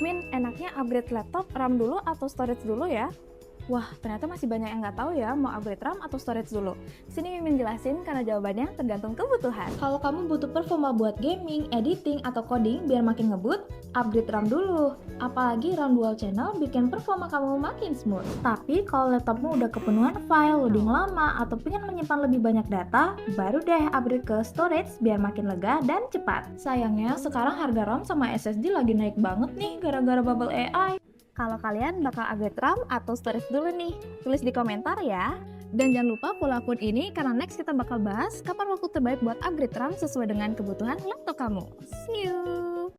Min, enaknya upgrade laptop, RAM dulu atau storage dulu ya? Wah, ternyata masih banyak yang nggak tahu ya mau upgrade RAM atau storage dulu. Sini Mimin jelasin karena jawabannya tergantung kebutuhan. Kalau kamu butuh performa buat gaming, editing, atau coding biar makin ngebut, upgrade RAM dulu. Apalagi RAM dual channel bikin performa kamu makin smooth. Tapi kalau laptopmu udah kepenuhan file, loading lama, atau pengen menyimpan lebih banyak data, baru deh upgrade ke storage biar makin lega dan cepat. Sayangnya sekarang harga RAM sama SSD lagi naik banget nih gara-gara bubble AI. Kalau kalian bakal upgrade RAM atau storage dulu nih, tulis di komentar ya. Dan jangan lupa follow akun ini karena next kita bakal bahas kapan waktu terbaik buat upgrade RAM sesuai dengan kebutuhan laptop kamu. See you!